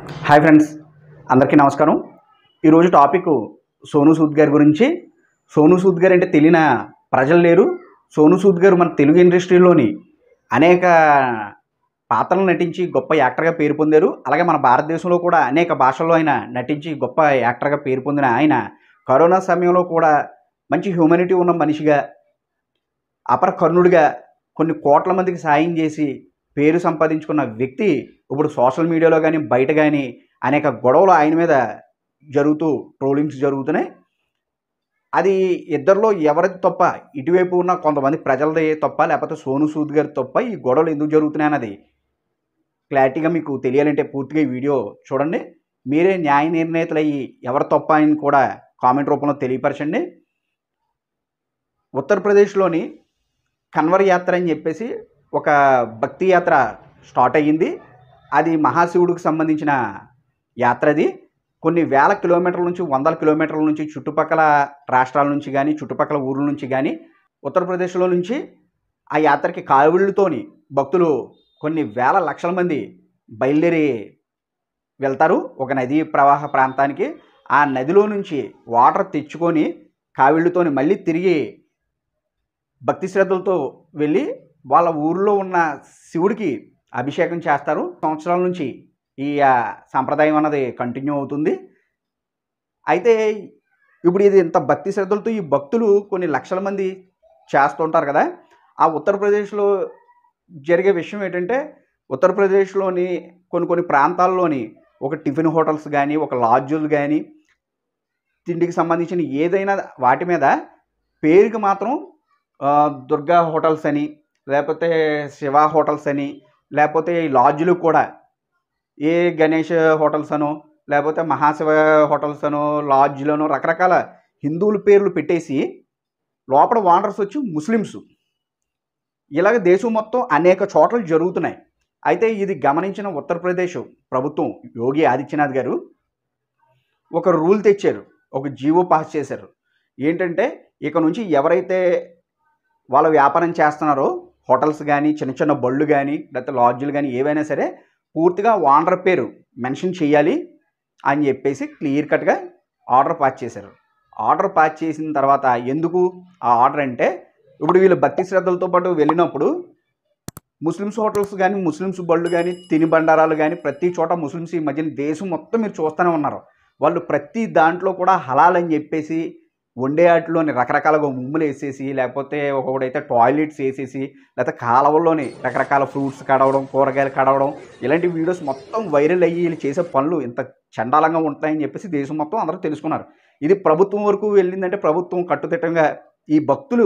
Hi friends, అందరికీ నమస్కారం. ఈరోజు టాపిక్ సోనూ సూద్ గారి గురించి. సోనూ సూద్ గారు అంటే తెలియని ప్రజలు లేరు. సోనూ సూద్ గారు మన తెలుగు ఇండస్ట్రీలోని అనేక పాత్రలు నటించి గొప్ప యాక్టర్గా పేరు పొందారు. అలాగే మన భారతదేశంలో కూడా అనేక భాషల్లో ఆయన నటించి గొప్ప యాక్టర్గా పేరు పొందిన ఆయన కరోనా సమయంలో కూడా మంచి హ్యూమనిటీ ఉన్న మనిషిగా, అపర కర్ణుడిగా కొన్ని కోట్ల మందికి సాయం చేసి పేరు సంపాదించుకున్న వ్యక్తి ఇప్పుడు సోషల్ మీడియాలో కానీ బయట కానీ అనేక గొడవలు ఆయన మీద జరుగుతూ ట్రోలింగ్స్ జరుగుతున్నాయి. అది ఇద్దరిలో ఎవరిది తప్ప, ఇటువైపు ఉన్న కొంతమంది ప్రజలది తప్ప లేకపోతే సోనూ సూద్ గారి తప్ప ఈ గొడవలు ఎందుకు జరుగుతున్నాయి అన్నది క్లారిటీగా మీకు తెలియాలంటే పూర్తిగా ఈ వీడియో చూడండి. మీరే న్యాయ నిర్ణేతలు అయ్యి ఎవరు తప్ప అని కూడా కామెంట్ రూపంలో తెలియపరచండి. ఉత్తరప్రదేశ్లోని కన్వర్ యాత్ర అని చెప్పేసి ఒక భక్తి యాత్ర స్టార్ట్ అయ్యింది. అది మహాశివుడికి సంబంధించిన యాత్ర. అది కొన్ని వేల కిలోమీటర్ల నుంచి వందల కిలోమీటర్ల నుంచి చుట్టుపక్కల రాష్ట్రాల నుంచి కానీ చుట్టుపక్కల ఊర్ల నుంచి కానీ ఉత్తరప్రదేశ్లో నుంచి ఆ యాత్రకి కావిళ్ళతోని భక్తులు కొన్ని వేల లక్షల మంది బయలుదేరి వెళ్తారు ఒక నదీ ప్రవాహ ప్రాంతానికి. ఆ నదిలో నుంచి వాటర్ తెచ్చుకొని కావిళ్ళతోని మళ్ళీ తిరిగి భక్తి శ్రద్ధలతో వెళ్ళి వాళ్ళ ఊరిలో ఉన్న శివుడికి అభిషేకం చేస్తారు. సంవత్సరాల నుంచి ఈ సాంప్రదాయం అన్నది కంటిన్యూ అవుతుంది. అయితే ఇప్పుడు ఇది ఇంత భక్తి శ్రద్ధలతో ఈ భక్తులు కొన్ని లక్షల మంది చేస్తుంటారు కదా. ఆ ఉత్తరప్రదేశ్లో జరిగే విషయం ఏంటంటే, ఉత్తరప్రదేశ్లోని కొన్ని ప్రాంతాల్లోని ఒక టిఫిన్ హోటల్స్ కానీ ఒక లాడ్జులు కానీ తిండికి సంబంధించిన ఏదైనా వాటి మీద పేరుకి మాత్రం దుర్గా హోటల్స్ అని, లేకపోతే శివ హోటల్స్ అని, లేకపోతే ఈ లాడ్జులు కూడా ఏ గణేష్ హోటల్స్ అనో లేకపోతే మహాశివ హోటల్స్ అనో లాడ్జ్లను రకరకాల హిందువుల పేర్లు పెట్టేసి లోపల ఓనర్స్ వచ్చి ముస్లిమ్స్. ఇలాగ దేశం మొత్తం అనేక చోట్ల జరుగుతున్నాయి. అయితే ఇది గమనించిన ఉత్తరప్రదేశ్ ప్రభుత్వం యోగి ఆదిత్యనాథ్ గారు ఒక రూల్ తెచ్చారు, ఒక జీవో పాస్ చేశారు. ఏంటంటే ఇక నుంచి ఎవరైతే వాళ్ళ వ్యాపారం చేస్తున్నారో హోటల్స్ కానీ చిన్న చిన్న బళ్ళు కానీ లేకపోతే లాడ్జులు కానీ ఏవైనా సరే పూర్తిగా ఓనర్ పేరు మెన్షన్ చేయాలి అని చెప్పేసి క్లియర్ కట్గా ఆర్డర్ పాస్ చేశారు. ఆర్డర్ పాస్ చేసిన తర్వాత ఎందుకు ఆ ఆర్డర్ అంటే, ఇప్పుడు వీళ్ళు భక్తి శ్రద్ధలతో పాటు వెళ్ళినప్పుడు ముస్లిమ్స్ హోటల్స్ కానీ ముస్లిమ్స్ బళ్ళు కానీ తిని బండారాలు కానీ ప్రతి చోట ముస్లిమ్స్ ఈ మధ్యన దేశం మొత్తం మీరు చూస్తూనే ఉన్నారు. వాళ్ళు ప్రతి దాంట్లో కూడా హలాల్ అని చెప్పేసి వండే వాటిలోని రకరకాలుగా ముమ్ములు వేసేసి, లేకపోతే ఒకడైతే టాయిలెట్స్ వేసేసి, లేకపోతే కాలువల్లోని రకరకాల ఫ్రూట్స్ కడవడం, కూరగాయలు కడవడం, ఇలాంటి వీడియోస్ మొత్తం వైరల్ అయ్యి వీళ్ళు చేసే పనులు ఇంత చండాలంగా ఉంటాయని చెప్పేసి దేశం మొత్తం అందరూ తెలుసుకున్నారు. ఇది ప్రభుత్వం వరకు వెళ్ళిందంటే ప్రభుత్వం కట్టుదిట్టంగా ఈ భక్తులు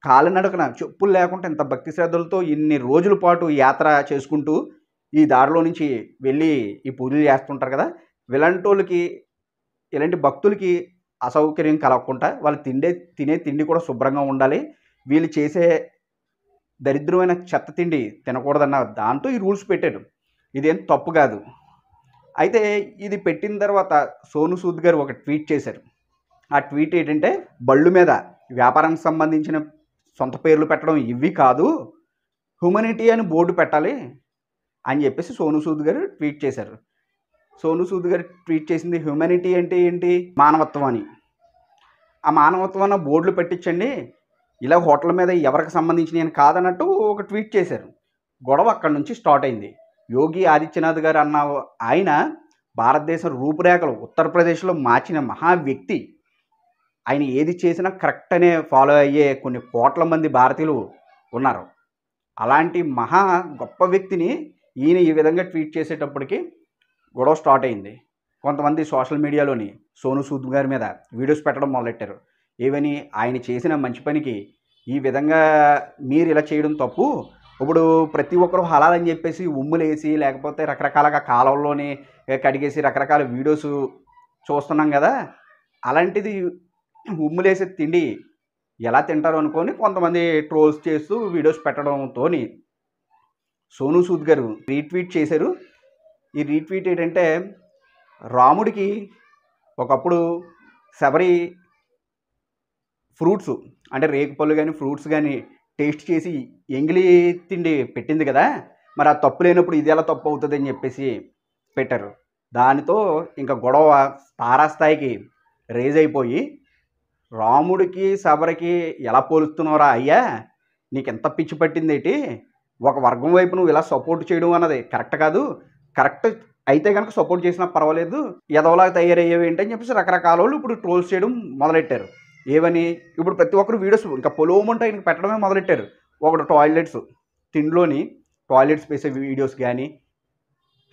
కాలినడకన చెప్పులు లేకుండా ఇంత భక్తి శ్రద్ధలతో ఇన్ని రోజుల పాటు యాత్ర చేసుకుంటూ ఈ దారిలో నుంచి వెళ్ళి ఈ పూజలు చేస్తుంటారు కదా, ఇలాంటి భక్తులకి అసౌకర్యం కలగకుండా వాళ్ళు తినే తిండి కూడా శుభ్రంగా ఉండాలి, వీళ్ళు చేసే దరిద్రమైన చెత్త తిండి తినకూడదన్న దాంతో ఈ రూల్స్ పెట్టారు. ఇదేం తప్పు కాదు. అయితే ఇది పెట్టిన తర్వాత సోనూ సూద్ గారు ఒక ట్వీట్ చేశారు. ఆ ట్వీట్ ఏంటంటే, బళ్ళు మీద వ్యాపారానికి సంబంధించిన సొంత పేర్లు పెట్టడం ఇవి కాదు, హ్యూమనిటీ అని బోర్డు పెట్టాలి అని చెప్పేసి సోనూ సూద్ గారు ట్వీట్ చేశారు. సోనూ సూద్ గారు ట్వీట్ చేసింది హ్యూమనిటీ అంటే ఏంటి, మానవత్వం అని. ఆ మానవత్వం అన్న బోర్డులు పెట్టించండి, ఇలా హోటల్ మీద ఎవరికి సంబంధించిన అని కాదన్నట్టు ఒక ట్వీట్ చేశారు. గొడవ అక్కడి నుంచి స్టార్ట్ అయింది. యోగి ఆదిత్యనాథ్ గారు అన్న ఆయన భారతదేశ రూపురేఖలు ఉత్తరప్రదేశ్లో మార్చిన మహా వ్యక్తి. ఆయన ఏది చేసినా కరెక్ట్ అనే ఫాలో అయ్యే కొన్ని కోట్ల మంది భారతీయులు ఉన్నారు. అలాంటి మహా గొప్ప వ్యక్తిని ఈయన ఈ విధంగా ట్వీట్ చేసేటప్పటికి గొడవ స్టార్ట్ అయింది. కొంతమంది సోషల్ మీడియాలోని సోనూ సూద్ గారి మీద వీడియోస్ పెట్టడం మొదలెట్టారు. ఏవని, ఆయన చేసిన మంచి పనికి ఈ విధంగా మీరు ఇలా చేయడం తప్పు, ఇప్పుడు ప్రతి ఒక్కరూ హలాల్ అని చెప్పేసి ఉమ్ములేసి లేకపోతే రకరకాలుగా కాలంలోని కడిగేసి రకరకాల వీడియోస్ చూస్తున్నాం కదా, అలాంటిది ఉమ్ములేసే తిండి ఎలా తింటారు అనుకొని కొంతమంది ట్రోల్స్ చేస్తూ వీడియోస్ పెట్టడంతో సోనూ సూద్ గారు రీట్వీట్ చేశారు. ఈ రీట్వీట్ ఏంటంటే, రాముడికి ఒకప్పుడు శబరి ఫ్రూట్స్ అంటే రేగుపళ్ళు కానీ ఫ్రూట్స్ కానీ టేస్ట్ చేసి ఎంగిలి తిండి పెట్టింది కదా, మరి ఆ తప్పు లేనప్పుడు ఇది ఎలా తప్పు అవుతుంది అని చెప్పేసి పెట్టారు. దానితో ఇంకా గొడవ తారాస్థాయికి రేజ్ అయిపోయి, రాముడికి శబరికి ఎలా పోలుస్తున్నావురా అయ్యా, నీకెంత పిచ్చి పట్టిందేటి, ఒక వర్గం వైపు నువ్వు ఇలా సపోర్ట్ చేయడం అన్నది కరెక్ట్ కాదు, కరెక్ట్ అయితే కనుక సపోర్ట్ చేసినా పర్వాలేదు, ఎదవలాగా తయారయ్యేవి ఏంటని చెప్పేసి రకరకాల వాళ్ళు ఇప్పుడు ట్రోల్స్ చేయడం మొదలెట్టారు. ఏవని ఇప్పుడు ప్రతి ఒక్కరు వీడియోస్ ఇంకా పొలోమంటే ఆయనకి పెట్టడమే మొదలెట్టారు. ఒకటి టాయిలెట్స్, తిండిలోని టాయిలెట్స్ వేసే వీడియోస్ కానీ,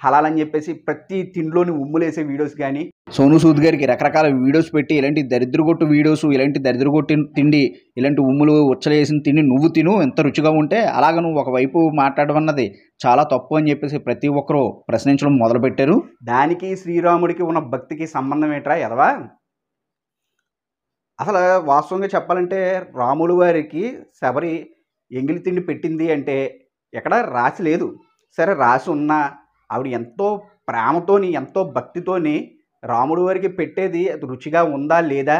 హలాలని చెప్పేసి ప్రతి తిండిలోని ఉమ్ములేసే వీడియోస్ కానీ, సోను సూద్ గారికి రకరకాల వీడియోస్ పెట్టి ఇలాంటి దరిద్రగొట్టు వీడియోస్, ఇలాంటి దరిద్రగొట్టిన తిండి, ఇలాంటి ఉమ్ములు ఉచ్చలేసిన తిండి నువ్వు తిను, ఎంత రుచిగా ఉంటే అలాగ నువ్వు ఒకవైపు మాట్లాడడం అన్నది చాలా తప్పు అని చెప్పేసి ప్రతి ఒక్కరూ ప్రశ్నించడం మొదలుపెట్టారు. దానికి శ్రీరాముడికి ఉన్న భక్తికి సంబంధం ఏంట్రా ఎదవా? అసలు వాస్తవంగా చెప్పాలంటే రాములు వారికి శబరి ఎంగిలి తిండి పెట్టింది అంటే ఎక్కడ రాసి లేదు. సరే రాసి ఉన్నా ఆవిడ ఎంతో ప్రేమతోని ఎంతో భక్తితోని రాముడి వారికి పెట్టేది అది రుచిగా ఉందా లేదా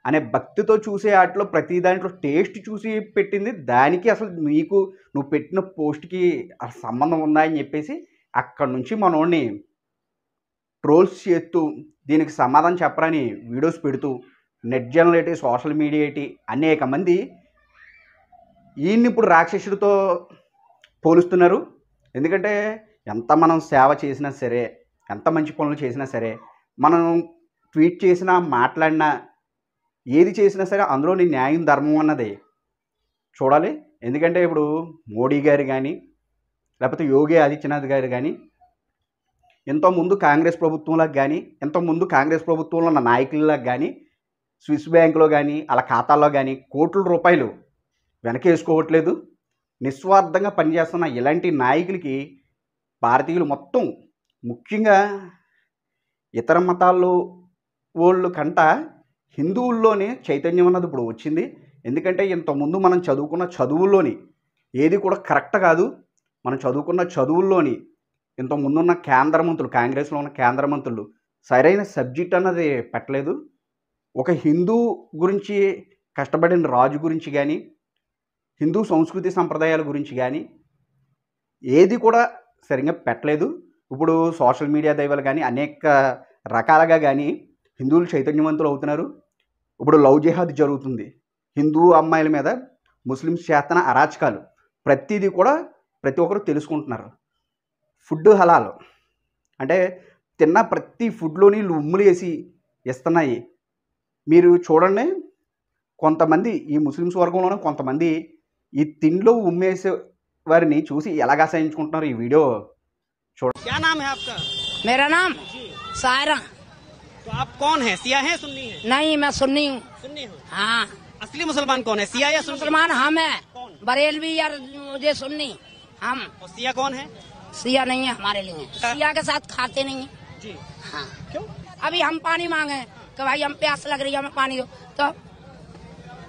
అనే భక్తితో చూసే వాటిలో ప్రతి దాంట్లో టేస్ట్ చూసి పెట్టింది. దానికి అసలు నువ్వు పెట్టిన పోస్ట్కి సంబంధం ఉందా అని చెప్పేసి అక్కడి నుంచి మనోడిని ట్రోల్స్ చేస్తూ దీనికి సమాధానం చెప్పరని వీడియోస్ పెడుతూ నెట్ జర్నలేటి, సోషల్ మీడియా ఏంటి అనేక మంది ఈయన్ని ఇప్పుడు రాక్షసుడితో పోలుస్తున్నారు. ఎందుకంటే ఎంత మనం సేవ చేసినా సరే, ఎంత మంచి పనులు చేసినా సరే, మనం ట్వీట్ చేసినా మాట్లాడినా ఏది చేసినా సరే అందులోని న్యాయం ధర్మం అన్నది చూడాలి. ఎందుకంటే ఇప్పుడు మోడీ గారు కానీ లేకపోతే యోగి ఆదిత్యనాథ్ గారు కానీ ఎంతోముందు కాంగ్రెస్ ప్రభుత్వంలోకి కానీ ఎంతోముందు కాంగ్రెస్ ప్రభుత్వంలో ఉన్న నాయకులకు కానీ స్విస్ బ్యాంకులో కానీ అలా ఖాతాల్లో కానీ కోట్ల రూపాయలు వెనకేసుకోవట్లేదు. నిస్వార్థంగా పనిచేస్తున్న ఇలాంటి నాయకులకి భారతీయులు మొత్తం ముఖ్యంగా ఇతర మతాల్లో వాళ్ళు కంట హిందువుల్లోనే చైతన్యం అన్నది ఇప్పుడు వచ్చింది. ఎందుకంటే ఇంతకుముందు మనం చదువుకున్న చదువుల్లోని ఏది కూడా కరెక్ట్ కాదు. మనం చదువుకున్న చదువుల్లోని ఇంతకుముందున్న కేంద్ర మంత్రులు, కాంగ్రెస్లో ఉన్న కేంద్ర మంత్రులు సరైన సబ్జెక్ట్ అన్నది పెట్టలేదు. ఒక హిందూ గురించి కష్టపడిన రాజు గురించి కానీ, హిందూ సంస్కృతి సంప్రదాయాల గురించి కానీ ఏది కూడా సరిగ్గా పెట్టలేదు. ఇప్పుడు సోషల్ మీడియా దైవాలు కానీ అనేక రకాలుగా కానీ హిందువులు చైతన్యవంతులు అవుతున్నారు. ఇప్పుడు లవ్ జిహాద్ జరుగుతుంది, హిందూ అమ్మాయిల మీద ముస్లిమ్స్ చేస్తున్న అరాచకాలు ప్రతిదీ కూడా ప్రతి ఒక్కరు తెలుసుకుంటున్నారు. ఫుడ్ హలాల్ అంటే తిన్న ప్రతి ఫుడ్లోని ఉమ్ములు వేసి ఇస్తున్నాయి. మీరు చూడండి, కొంతమంది ఈ ముస్లిమ్స్ వర్గంలోనే కొంతమంది ఈ తిండిలో ఉమ్మేసే వారిని చూసి ఎలాగ అసహించుకుంటున్నారు. ఈ వీడియో చూడండి. क्या नाम है आपका? मेरा नाम सायरा। तो आप कौन है, सिया है सुन्नी है? नहीं, मैं सुन्नी हूँ। सुन्नी हो? हाँ, असली मुसलमान कौन है, सिया या सुन्नी? मुसलमान हम है, कौन? बरेलवी या मुझे सुन्नी हम। और सिया कौन है? सिया नहीं है हमारे लिए, सिया के साथ खाते नहीं है। जी हाँ, क्यों? अभी हम पानी मांगे कि भाई हम प्यास लग रही है, हमें पानी दो, तो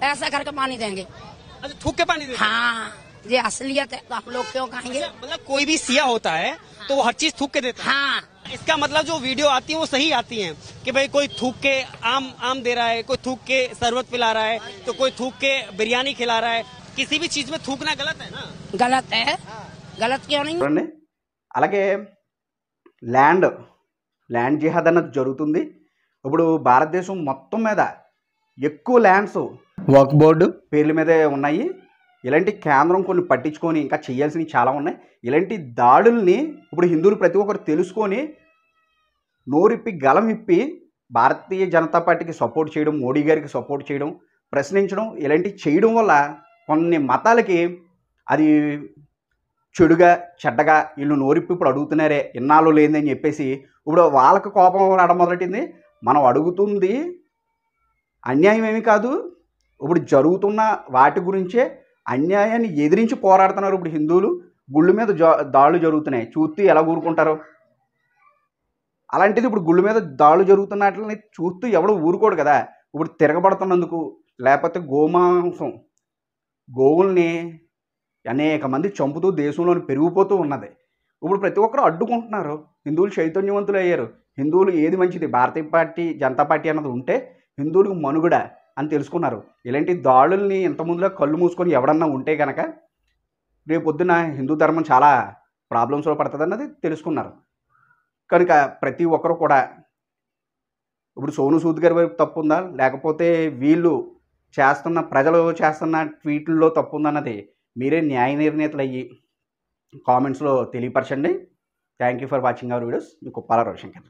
ऐसा करके पानी देंगे। अच्छा, थूक के पानी देते हैं? हाँ, ये असलियत है, तो हम लोग क्यों खाएंगे? अच्छा, मतलब कोई भी सिया होता है तो वो हर चीज थूक के देता है। हाँ, इसका मतलब जो वीडियो आती है वो सही आती है कि भाई कोई थूक के आम दे रहा है, कोई थूक के शरबत पिला रहा है, तो कोई थूक के बिरयानी खिला रहा है। किसी भी चीज में थूकना गलत है ना? गलत है, गलत क्यों नहीं? చూడండి, అలాగే ల్యాండ్ జిహాద్ అన్నది జరుగుతుంది. ఇప్పుడు భారతదేశం మొత్తం మీద ఎక్కువ ల్యాండ్స్ వక్ఫ్ బోర్డు పేర్ల మీదే ఉన్నాయి. ఇలాంటి కేంద్రం కొన్ని పట్టించుకొని ఇంకా చేయాల్సినవి చాలా ఉన్నాయి. ఇలాంటి దాడుల్ని ఇప్పుడు హిందువులు ప్రతి ఒక్కరు తెలుసుకొని నోరిప్పి గలం ఇప్పి భారతీయ జనతా పార్టీకి సపోర్ట్ చేయడం, మోడీ గారికి సపోర్ట్ చేయడం, ప్రశ్నించడం ఇలాంటివి చేయడం వల్ల కొన్ని మతాలకి అది చెడుగా చెడ్డగా వీళ్ళు నోరిప్పి ఇప్పుడు అడుగుతున్నారే ఇన్నాళ్ళు లేదని చెప్పేసి ఇప్పుడు వాళ్ళకి కోపం రావడం మొదలెట్టింది. మనం అడుగుతుంది అన్యాయం ఏమీ కాదు, ఇప్పుడు జరుగుతున్న వాటి గురించే అన్యాయాన్ని ఎదిరించి పోరాడుతున్నారు. ఇప్పుడు హిందువులు గుళ్ళు మీద దాడులు జరుగుతున్నాయి, చూస్తూ ఎలా ఊరుకుంటారు? అలాంటిది ఇప్పుడు గుళ్ళు మీద దాడులు జరుగుతున్నట్లని చూస్తూ ఎవడు ఊరుకోడు కదా. ఇప్పుడు తిరగబడుతున్నందుకు లేకపోతే గోమాంసం గోవుల్ని అనేక మంది చంపుతూ దేశంలోని పెరిగిపోతూ ఉన్నది. ఇప్పుడు ప్రతి ఒక్కరు అడ్డుకుంటున్నారు. హిందువులు చైతన్యవంతులు అయ్యారు. హిందువులు ఏది మంచిది, భారతీయ జనతా పార్టీ అన్నది ఉంటే హిందువులకు మనుగడ అని తెలుసుకున్నారు. ఇలాంటి దాడుల్ని ఇంతకుముందులో కళ్ళు మూసుకొని ఎవడన్నా ఉంటే కనుక రేపొద్దున హిందూ ధర్మం చాలా ప్రాబ్లమ్స్లో పడుతుంది అన్నది తెలుసుకున్నారు. కనుక ప్రతి ఒక్కరు కూడా ఇప్పుడు సోను సూద్ గారి వైపు తప్పు ఉందా, లేకపోతే వీళ్ళు చేస్తున్న ప్రజలు చేస్తున్న ట్వీట్లలో తప్పు ఉందన్నది మీరే న్యాయ నిర్ణేతలు అయ్యి కామెంట్స్లో తెలియపరచండి. Thank you for watching our videos. మీ కుప్పాల రవిశంకర్.